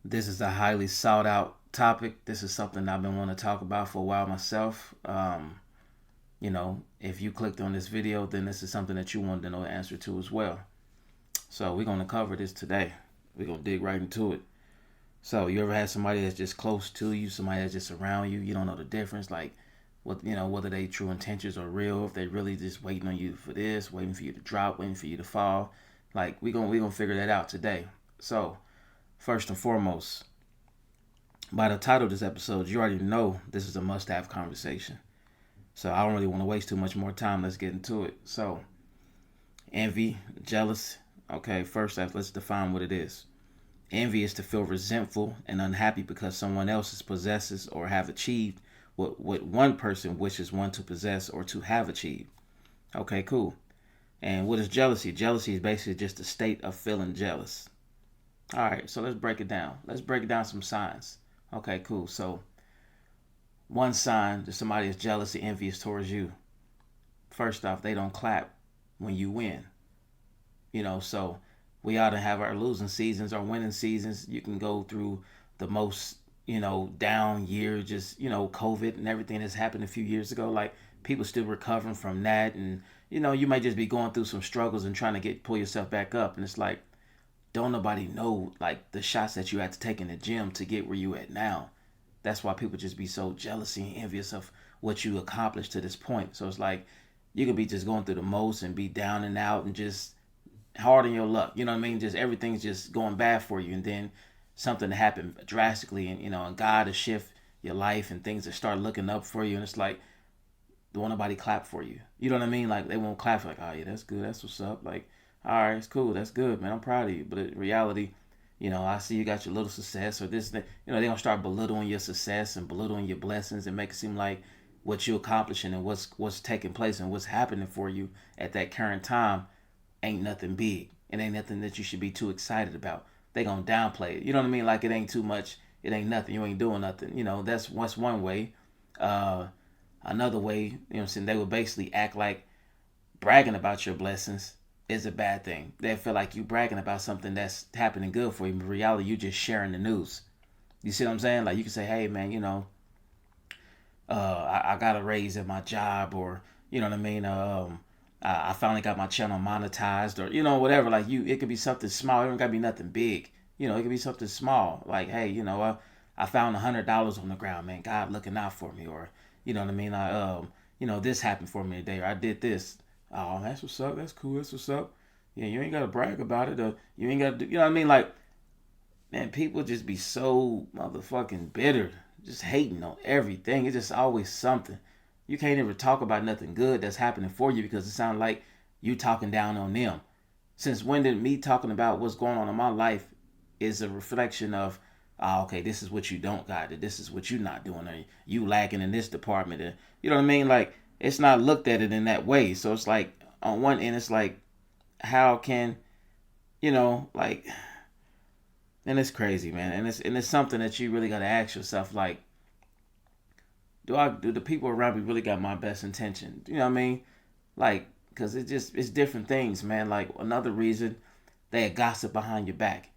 This is a highly sought out topic. This is something I've been wanting to talk about for a while myself. If you clicked on this video, then this is something that you wanted to know the answer to as well. So we're gonna cover this today. We're gonna dig right into it. So you ever had somebody that's just close to you, somebody that's just around you, you don't know the difference, like whether they true intentions are real, if they really just waiting on you for this, waiting for you to drop, waiting for you to fall. Like we gonna figure that out today. So first and foremost, by the title of this episode, you already know this is a must-have conversation. So I don't really want to waste too much more time. Let's get into it. So envy, jealous. Okay, first let's define what it is. Envy is to feel resentful and unhappy because someone else possesses or have achieved what one person wishes one to possess or to have achieved. Okay, cool. And what is jealousy? Jealousy is basically just a state of feeling jealous. All right, so let's break it down. Let's break it down some signs. Okay, cool. So one sign that somebody is jealous or envious towards you. First off, they don't clap when you win. So we ought to have our losing seasons, our winning seasons. You can go through the most, down year, just, COVID and everything that's happened a few years ago. Like people still recovering from that. And, you might just be going through some struggles and trying to pull yourself back up. And it's like, don't nobody know like the shots that you had to take in the gym to get where you at now. That's why people just be so jealous and envious of what you accomplished to this point. So it's like you could be just going through the most and be down and out and just hard in your luck. You know what I mean? Just everything's just going bad for you, and then something to happen drastically, and God to shift your life and things to start looking up for you, and it's like don't want nobody clap for you. You know what I mean? Like they won't clap for like, oh yeah, that's good, that's what's up. Like, all right, it's cool, that's good, man. I'm proud of you. But in reality, I see you got your little success or this, that. They gonna start belittling your success and belittling your blessings and make it seem like what you're accomplishing and what's taking place and what's happening for you at that current time ain't nothing big. It ain't nothing that you should be too excited about. They gonna downplay it. You know what I mean? Like it ain't too much. It ain't nothing. You ain't doing nothing. That's one way. Uh, Another way, I'm saying, they would basically act like bragging about your blessings is a bad thing. They feel like you bragging about something that's happening good for you. But in reality, you just sharing the news. You see what I'm saying? Like you can say, hey man, I got a raise at my job, or you know what I mean. I finally got my channel monetized, or whatever. Like it could be something small. It don't gotta be nothing big. It could be something small. Like hey, I found $100 on the ground, man. God looking out for me, or you know what I mean. This happened for me today, or I did this. Oh, that's what's up. That's cool. That's what's up. Yeah, you ain't gotta brag about it. Or you ain't gotta do. You know what I mean? Like man, people just be so motherfucking bitter, just hating on everything. It's just always something. You can't even talk about nothing good that's happening for you because it sounds like you talking down on them. Since when did me talking about what's going on in my life is a reflection of, oh, okay, this is what you don't got, this is what you're not doing, or you lacking in this department. And you know what I mean? Like, it's not looked at it in that way. So it's like, on one end, it's like, how can, like, and it's crazy, man. And it's something that you really got to ask yourself, like, do the people around me really got my best intention? You know what I mean? Like, because it's different things, man. Like another reason they gossip behind your back.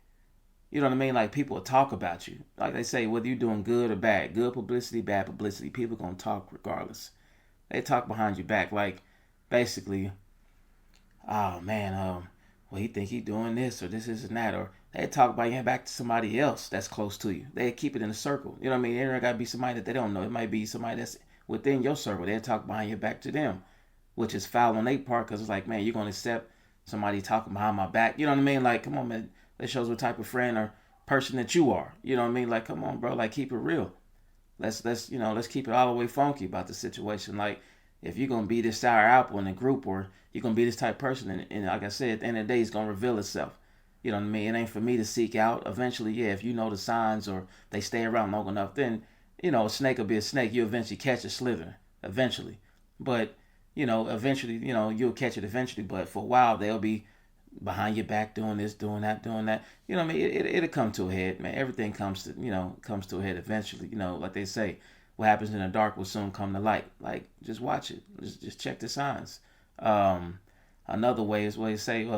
You know what I mean? Like people will talk about you. Like they say, whether you're doing good or bad, good publicity, bad publicity, people gonna talk regardless. They talk behind your back, like basically, oh man, well he think he doing this or this and that, or they talk about you back to somebody else that's close to you. They keep it in a circle. You know what I mean? It ain't gotta be somebody that they don't know. It might be somebody that's within your circle. They talk behind your back to them, which is foul on their part because it's like, man, you're gonna accept somebody talking behind my back. You know what I mean? Like, come on, man. That shows what type of friend or person that you are. You know what I mean? Like, come on, bro. Like, keep it real. Let's keep it all the way funky about the situation. Like, if you're gonna be this sour apple in a group, or you're gonna be this type of person, and like I said, at the end of the day, it's gonna reveal itself. You know what I mean? It ain't for me to seek out. Eventually, yeah, if you know the signs or they stay around long enough, then a snake will be a snake. You eventually catch a slither. Eventually, but eventually, you'll catch it eventually. But for a while, they'll be behind your back doing this, doing that, doing that. You know what I mean? It'll come to a head, man. Everything comes to a head eventually. Like they say, what happens in the dark will soon come to light. Like, just watch it. Just check the signs. Um, Another way is what they say,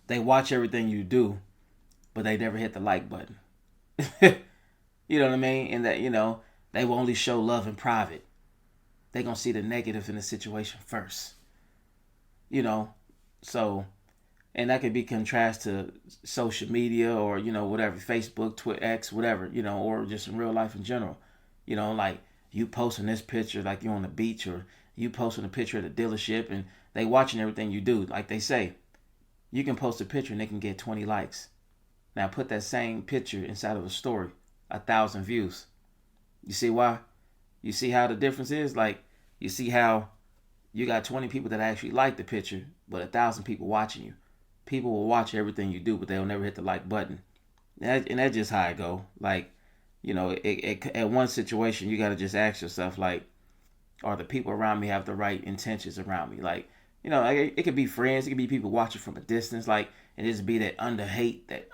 they watch everything you do, but they never hit the like button. You know what I mean? And that, they will only show love in private. They gonna see the negative in the situation first. You know, so and that could be contrast to social media or whatever, Facebook, Twitter, X, whatever, or just in real life in general. Like you posting this picture like you on the beach, or you posting a picture at a dealership, and they watching everything you do. Like they say, you can post a picture and they can get 20 likes. Now put that same picture inside of a story, 1,000 views. You see why? You see how the difference is? Like, you see how you got 20 people that actually like the picture, but 1,000 people watching you. People will watch everything you do, but they'll never hit the like button. And that's just how it go. Like, at one situation, you got to just ask yourself, like, are the people around me have the right intentions around me? Like, it could be friends, it could be people watching from a distance, like, and just be that hate, that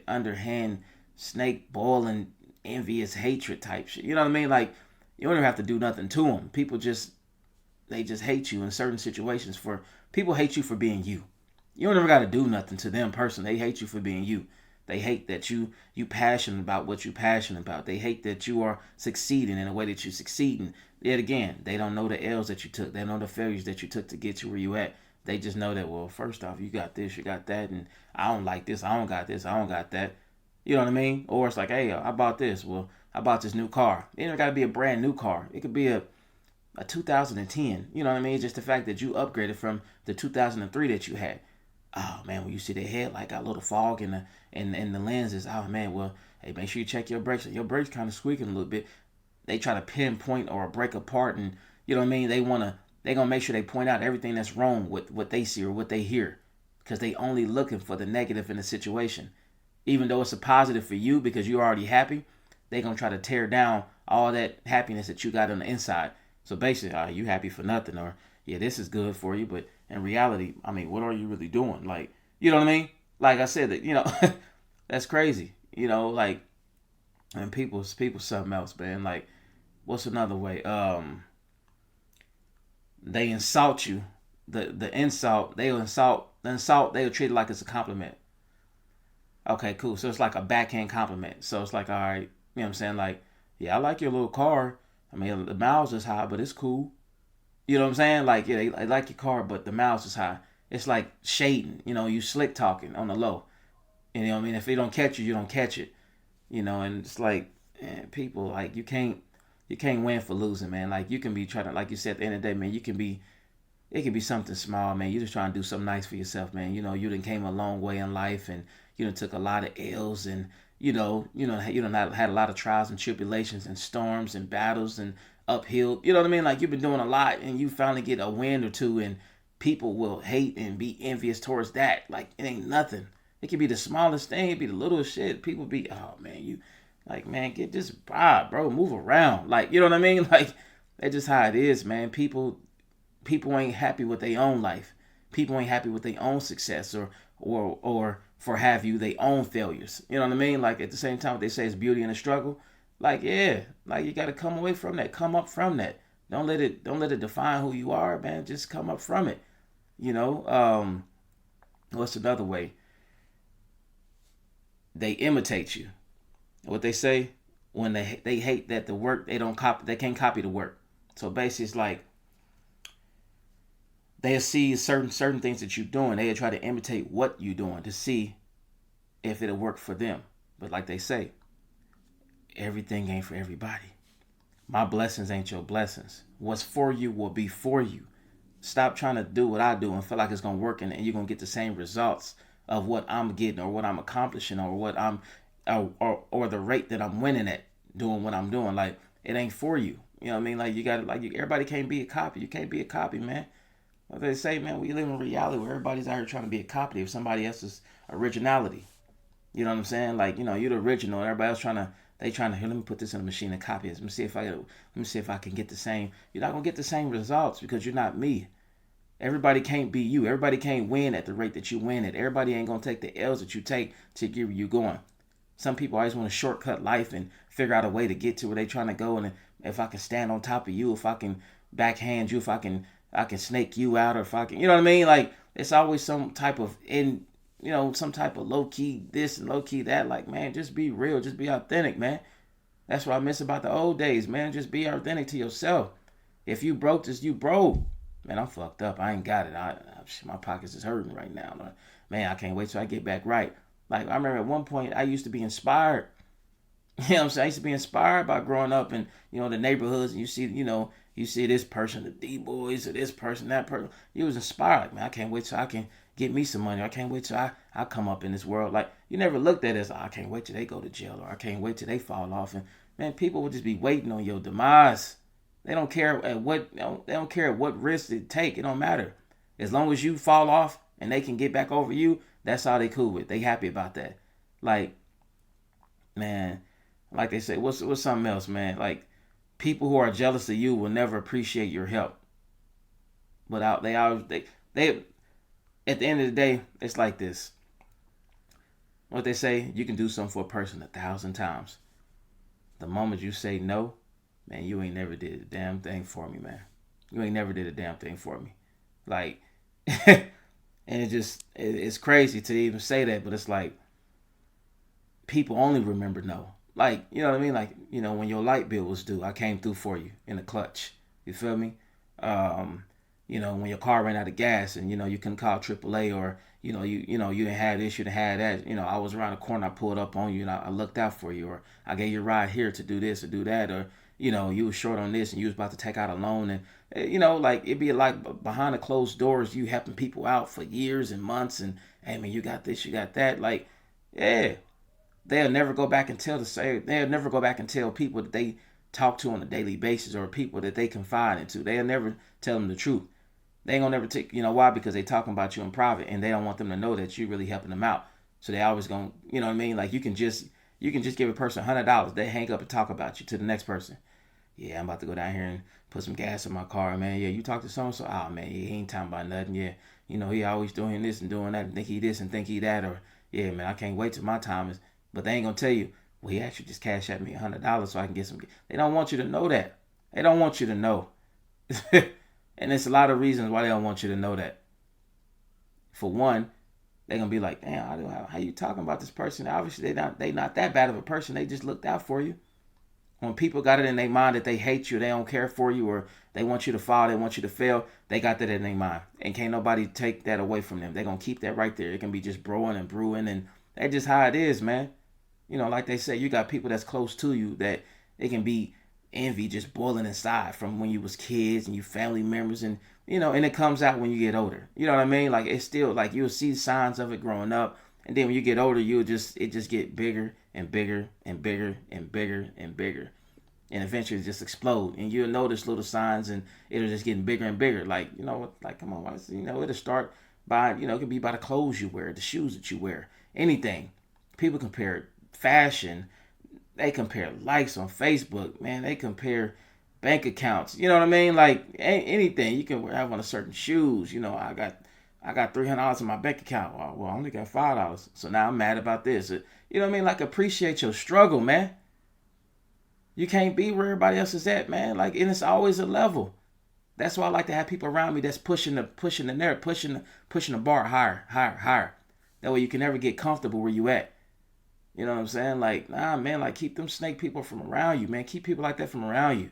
underhand snake boiling envious hatred type shit. You know what I mean? Like, you don't even have to do nothing to them. They just hate you in certain situations. For people hate you for being you. You don't ever got to do nothing to them personally. They hate you for being you. They hate that you passionate about what you passionate about. They hate that you are succeeding in the way that you succeeding. Yet again, they don't know the L's that you took. They don't know the failures that you took to get to where you at. They just know that, well, first off, you got this, you got that, and I don't like this, I don't got this, I don't got that. You know what I mean? Or it's like, hey, I bought this. Well, I bought this new car. It ain't got to be a brand new car. It could be a 2010. You know what I mean? It's just the fact that you upgraded from the 2003 that you had. Oh man, when you see the headlight got a little fog in the lenses. Oh man, well, hey, make sure you check your brakes. Your brakes kind of squeaking a little bit. They try to pinpoint or break apart, and you know what I mean. They gonna make sure they point out everything that's wrong with what they see or what they hear, because they only looking for the negative in the situation. Even though it's a positive for you because you're already happy, they gonna try to tear down all that happiness that you got on the inside. So basically, you happy for nothing, or yeah, this is good for you, but in reality, I mean, what are you really doing? Like, you know what I mean? Like I said, that that's crazy. Like, and people something else, man. Like, what's another way? They insult you. The insult, they'll treat it like it's a compliment. Okay, cool. So it's like a backhand compliment. So it's like, all right, you know what I'm saying? Like, yeah, I like your little car. I mean, the miles is high, but it's cool. You know what I'm saying? Like, yeah, they like your car, but the miles is high. It's like shading. You slick talking on the low. And, you know what I mean? If they don't catch you don't catch it. And it's like, man, people, like, you can't win for losing, man. Like, you can be trying to, like you said, at the end of the day, man, it can be something small, man. You just trying to do something nice for yourself, man. You done came a long way in life, and you done took a lot of L's, and you done had a lot of trials and tribulations and storms and battles and uphill. You know what I mean? Like, you've been doing a lot, and you finally get a win or two, and people will hate and be envious towards that. Like, it ain't nothing. It could be the smallest thing. It could be the littlest shit. People be, oh man, you like, man, get this vibe, bro. Move around. Like, you know what I mean? Like, that's just how it is, man. People ain't happy with their own life. People ain't happy with their own success, or for have you their own failures. You know what I mean? Like, at the same time, what they say is beauty in the struggle. Like, yeah, like, you got to come away from that. Come up from that. Don't let it define who you are, man. Just come up from it. You know. What's another way? They imitate you. What they say, when they hate that the work, they don't copy. They can't copy the work. So basically, it's like they'll see certain things that you're doing. They'll try to imitate what you're doing to see if it'll work for them. But like they say, everything ain't for everybody. My blessings ain't your blessings. What's for you will be for you. Stop trying to do what I do and feel like it's gonna work, and you're gonna get the same results of what I'm getting, or what I'm accomplishing, or what I'm or the rate that I'm winning at doing what I'm doing. Like, it ain't for you. You know what I mean? Like, you got to, like, everybody can't be a copy. You can't be a copy, man. What they say, man, we live in reality where everybody's out here trying to be a copy of somebody else's originality. You know what I'm saying? Like, you're the original, and everybody else trying to, here, let me put this in a machine and copy it. Let me see if I can get the same. You're not gonna get the same results because you're not me. Everybody can't be you. Everybody can't win at the rate that you win at. Everybody ain't gonna take the L's that you take to get where you going. Some people always want to shortcut life and figure out a way to get to where they trying to go. And if I can stand on top of you, if I can backhand you, if I can snake you out, or if I can, you know what I mean? Like, it's always some type of some type of low key this and low key that. Like, man, just be real, just be authentic, man. That's what I miss about the old days, man. Just be authentic to yourself. If you broke this, you broke. Man, I'm fucked up. I ain't got it. My pockets is hurting right now. Man, I can't wait till I get back right. Like, I remember at one point I used to be inspired. You know what I'm saying? I used to be inspired by growing up in, the neighborhoods, and you see this person, the D-boys, or this person, that person. You was inspired. Man, I can't wait till I can get me some money. I can't wait till I come up in this world. Like, you never looked at it as, I can't wait till they go to jail, or I can't wait till they fall off. And, man, people would just be waiting on your demise. They don't care they don't care what risk it take. It don't matter. As long as you fall off and they can get back over you, that's all they cool with. They happy about that. Like, man, like they say, what's something else, man? Like, people who are jealous of you will never appreciate your help. But they at the end of the day, it's like this. What they say, you can do something for a person 1,000 times. The moment you say no, man, you ain't never did a damn thing for me, man. You ain't never did a damn thing for me. Like, and it's crazy to even say that, but it's like, people only remember no. Like, you know what I mean? Like, when your light bill was due, I came through for you in a clutch. You feel me? When your car ran out of gas and, you couldn't call AAA, or, you didn't have this, you didn't have that. I was around the corner, I pulled up on you and I looked out for you, or I gave you a ride here to do this or do that, or, you was short on this and you was about to take out a loan, and, like, it'd be like behind the closed doors, you helping people out for years and months, and, hey, man, you got this, you got that. Like, yeah. They'll never go back and tell people that they talk to on a daily basis, or people that they confide into. They'll never tell them the truth. They ain't gonna never take, why? Because they talking about you in private, and they don't want them to know that you really helping them out. So they always gonna, you know what I mean? Like, you can just give a person $100. They hang up and talk about you to the next person. Yeah, I'm about to go down here and put some gas in my car, man. Yeah, you talk to so-and-so. Oh, man, he ain't talking about nothing. Yeah, he always doing this and doing that, and think he this and think he that. Or, yeah, man, I can't wait till my time is. But they ain't gonna tell you, well, he actually just cashed at me $100 so I can get some. They don't want you to know that. They don't want you to know. And there's a lot of reasons why they don't want you to know that. For one, they're gonna be like, damn, how you talking about this person? Obviously, they not that bad of a person. They just looked out for you. When people got it in their mind that they hate you, they don't care for you, or they want you to fall, they want you to fail, they got that in their mind. And can't nobody take that away from them. They're gonna keep that right there. It can be just brewing and brewing, and that's just how it is, man. Like they say, you got people that's close to you that it can be envy just boiling inside from when you was kids and you family members, and and it comes out when you get older. You know what I mean? Like, it's still like you'll see signs of it growing up, and then when you get older, it just get bigger and bigger and bigger and bigger and bigger, and eventually just explode. And you'll notice little signs, and it'll just getting bigger and bigger. Like, like, come on, it'll start by it could be by the clothes you wear, the shoes that you wear, anything. People compare fashion, they compare likes on Facebook, man, they compare bank accounts, you know what I mean? Like, anything you can have on a certain shoes. I got $300 in my bank account. Well, I only got $5, so now I'm mad about this. You know what I mean? Like, appreciate your struggle, man. You can't be where everybody else is at, man. Like, and it's always a level. That's why I like to have people around me that's pushing the bar higher. That way you can never get comfortable where you at. You know what I'm saying? Like, nah, man, like, keep them snake people from around you, man. Keep people like that from around you.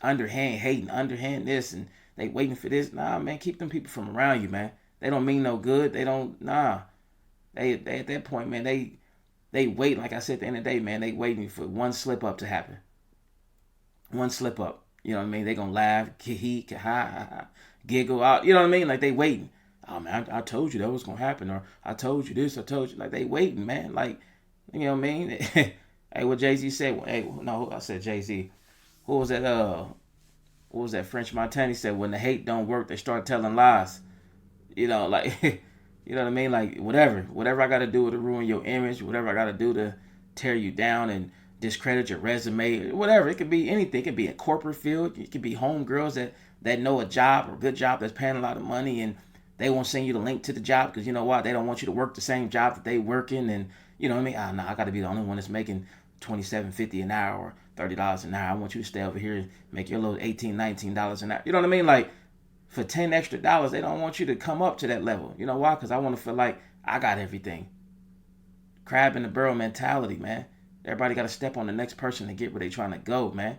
Underhand hating, underhand this, and they waiting for this. Nah, man, keep them people from around you, man. They don't mean no good. They don't, nah. They at that point, man, they wait, like I said at the end of the day, man, they waiting for one slip up to happen. One slip up. You know what I mean? They gonna laugh, giggle out. You know what I mean? Like, they waiting. Oh, man, I told you that was gonna happen. Or I told you this, I told you. Like, they waiting, man. Like, you know what I mean? Hey, what Jay-Z said? Hey, no, I said Jay-Z. Who was that? What was that? French Montana. He said, when the hate don't work, they start telling lies. Like, you know what I mean? Like, whatever I got to do to ruin your image, whatever I got to do to tear you down and discredit your resume, whatever. It could be anything. It could be a corporate field. It could be homegirls that know a job, or a good job that's paying a lot of money, and they won't send you the link to the job because, you know what? They don't want you to work the same job that they working, and you know what I mean? No, I got to be the only one that's making $27.50 an hour or $30 an hour. I want you to stay over here and make your little $18-19 an hour. You know what I mean? Like, for $10 extra, they don't want you to come up to that level. You know why? Because I want to feel like I got everything. Crab in the barrel mentality, man. Everybody got to step on the next person to get where they trying to go, man.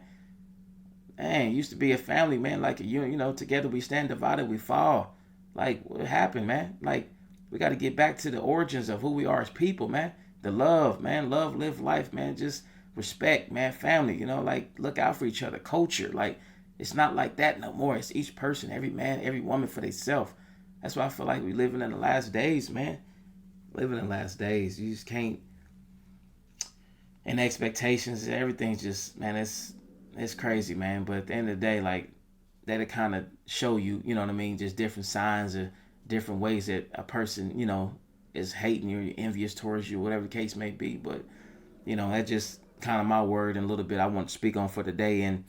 Man, used to be a family, man. Like you know, together we stand, divided we fall. Like what happened, man? Like we got to get back to the origins of who we are as people, man. The love, man. Love, live life, man. Just respect, man. Family, you know, like look out for each other. Culture, like it's not like that no more. It's each person, every man, every woman for themselves. That's why I feel like we living in the last days, man. Living in the last days. You just can't. And expectations, everything's just, man. It's crazy, man. But at the end of the day, like that'll kind of show you, you know what I mean, just different signs or different ways that a person, you know, is hating you, envious towards you, whatever the case may be. But you know, that's just kind of my word and a little bit I want to speak on for today. And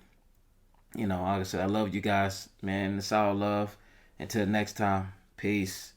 you know, like I said, I love you guys, man. It's all love. Until next time, peace.